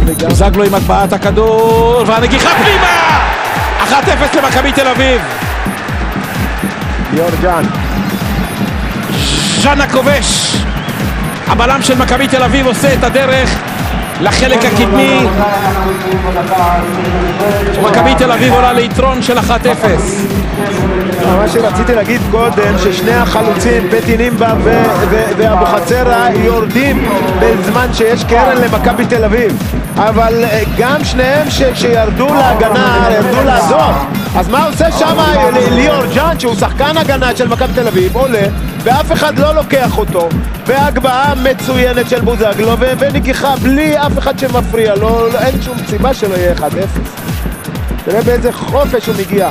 בוזגלו עם הטבעת הכדור, והנגיחה פנימה! 1-0 למכבי תל אביב. ליאור ז'אן. ז'אן הכובש. הבלם של מכבי תל אביב עושה את הדרך לחלק הקדמי. מכבי תל אביב עולה ליתרון של 1-0. מה שרציתי להגיד קודם, ששני החלוצים, פטי נימבה ואבוחצירא, יורדים בזמן שיש קרן למכבי תל אביב. אבל גם שניהם שירדו להגנה, ירדו לעזור. אז מה עושה שם ליאור ז'אן, שהוא שחקן הגנה של מכבי תל אביב, עולה, ואף אחד לא לוקח אותו, והגבהה מצוינת של בוזגלו, ונגיחה בלי אף אחד שמפריע לו, אין שום סיבה שלא יהיה 1-0. תראה באיזה חופש הוא מגיע.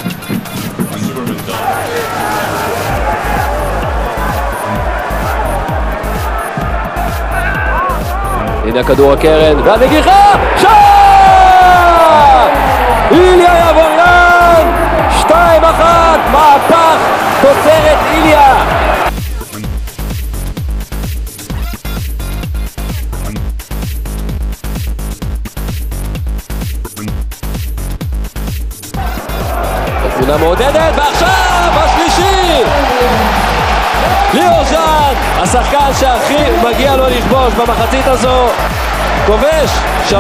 הנה הכדור הקרן, והנגיחה! שער! איליה יבוריאן! 2-1! מהפך תוצרת איליה! תמונה מעודדת, ועכשיו השלישי! ליאור ז'אן, השחקן שהכי מגיע לו לכבוש במחצית הזו, כובש 3-1,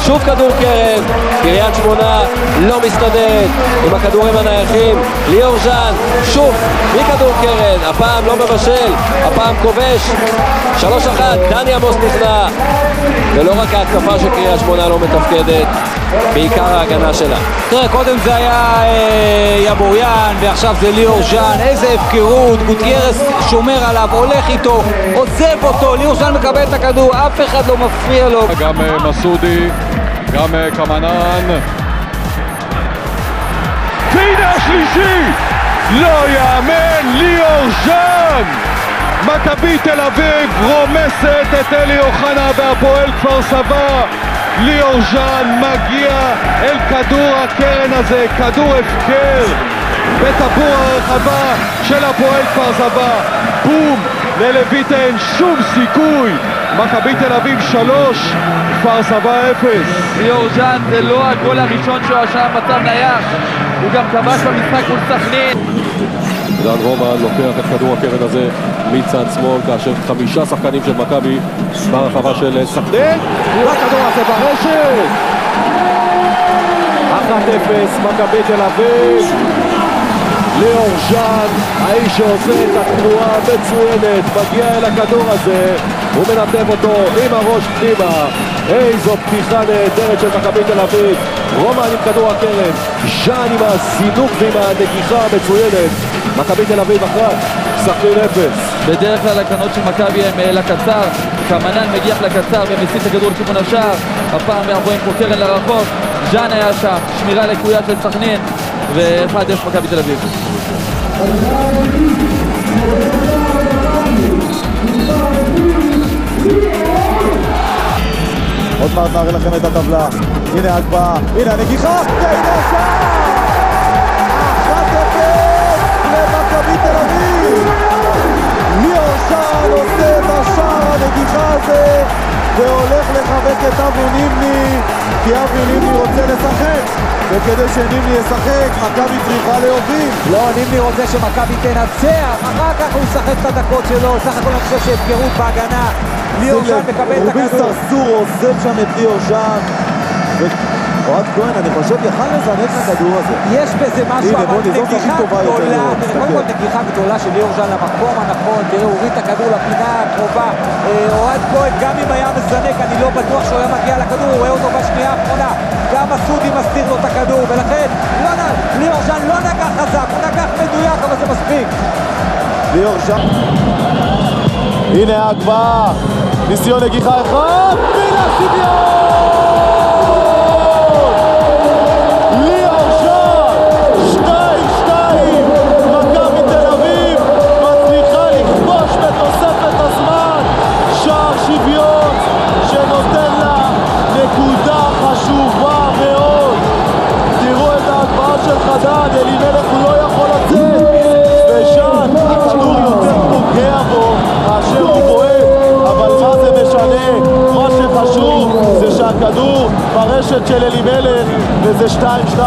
שוב כדור קרן. קריית שמונה לא מסתדרת עם הכדורים הנייחים. ליאור ז'אן שוב מכדור קרן, הפעם לא מבשל, הפעם כובש 3-1. דני עמוס נכנע, ולא רק ההתקפה של קריית שמונה לא מתפקדת, בעיקר ההגנה שלה. תראה, קודם זה היה יבוריאן ועכשיו זה ליאור ז'אן. איזה הפקרות, גוטיירס שומר עליו, הולך איתו, עוזב אותו, ליאור ז'אן מקבל את הכדור, אף אחד לא מפריע לו. גם מסודי, גם קמנן, והנה השלישי, לא יאמן, ליאור ז'אן. מכבי תל אביב רומסת את אלי אוחנה והפועל כפר סבא. ליאור ז'אן מגיע אל כדור הקרן הזה, כדור הפקר בטבור הרחבה של הפועל כפר סבא. בום, ללויט אין שום סיכוי. מכבי תל אביב 3, כפר סבא 0. ליאור ז'אן זה לא הגול הראשון שהוא עשה מצב נייח, הוא גם כבש במשחק מול סכנין. דן רומן לוקח את כדור הקרן הזה מצד שמאל, כאשר 5 שחקנים של מכבי ברחבה של סכנין, והכדור הזה ברשת. 1-0 מכבי תל אביב. ליאור ז'אן, האיש שעושה את התנועה מצוינת, מגיע אל הכדור הזה, הוא מנתב אותו עם הראש פנימה. איזו פתיחה נהדרת של מכבי תל אביב. רומן עם כדור הקרן, ז'אן עם הזינוק ועם הנגיחה המצוינת. מכבי תל אביב 1, סכנין 0. בדרך כלל הקרנות של מכבי הם לקצר, קמנן מגיח לקצר ומסיט את הכדור לכיוון השער. הפעם אנחנו רואים פה קרן לרחוק, ז'אן היה שם, שמירה לקויה של סכנין, ו1-0 מכבי תל אביב. עוד מעט נראה לכם את הטבלה. הנה הגבהה, הנה הנגיחה, והנה השער! 1-0 למכבי תל אביב. ליאור ז'אן עושה את השער הנגיחה הזה והולך לחבק את אבי נימני, כי אבי נימני רוצה לשחק, וכדי שנימני ישחק מכבי צריכה להוביל. לא, נימני רוצה שמכבי תנצח, אחר כך הוא ישחק את הדקות שלו. סך הכל אני חושב שהפקרות בהגנה. ליאור ז'אן מקבל את הכדור. רובין סרסור עוזב שם את ליאור ז'אן, אוהד כהן, אני חושב יכל לזנק לכדור הזה. יש בזה משהו, אבל נגיחה גדולה, קודם כל נגיחה גדולה של ליאור ז'אן למקום הנכון. תראה, הוא הוריד את הכדור לפינה הקרובה. אוהד כהן, גם אם היה מזנק, אני לא בטוח שהוא היה מגיע לכדור, הוא רואה אותו בשנייה האחרונה. גם מסודי מסתיר לו את הכדור, ולכן ליאור ז'אן לא נגח חזק, הוא נגח מדויק, אבל זה מספיק. ליאור ז'אן, הנה ההגבהה, ניסיון נגיחה 1, והנה השוויון! אלימלך הוא לא יכול לצאת, וז'אן, הכדור יותר פוגע בו מאשר הוא בועט, אבל מה זה משנה? מה שחשוב זה הכדור ברשת של אלימלך, וזה 2-2.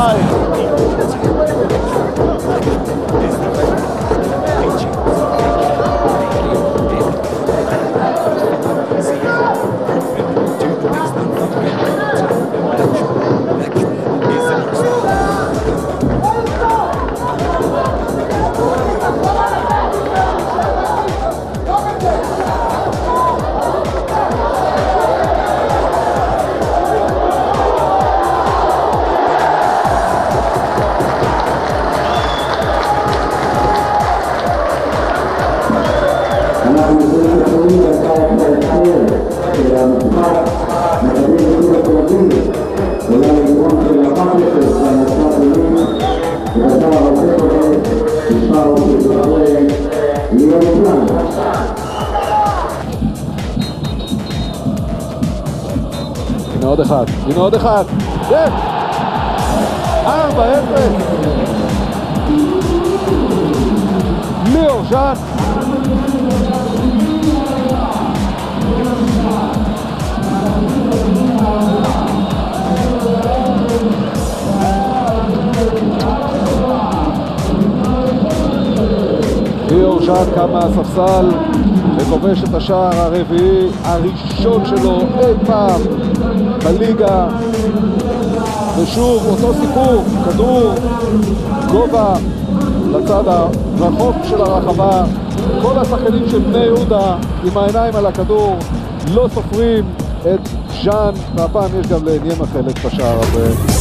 הנה עוד אחד, כן! 4-0! ליאור ז'אן! ליאור ז'אן קם מהספסל וכובש את השער הרביעי הראשון שלו אי פעם בליגה, ושוב אותו סיפור, כדור גובה לצד הרחוק של הרחבה, כל השחקנים של בני יהודה עם העיניים על הכדור לא סופרים את ז'אן, והפעם יש גם לעניין החלק בשער הזה.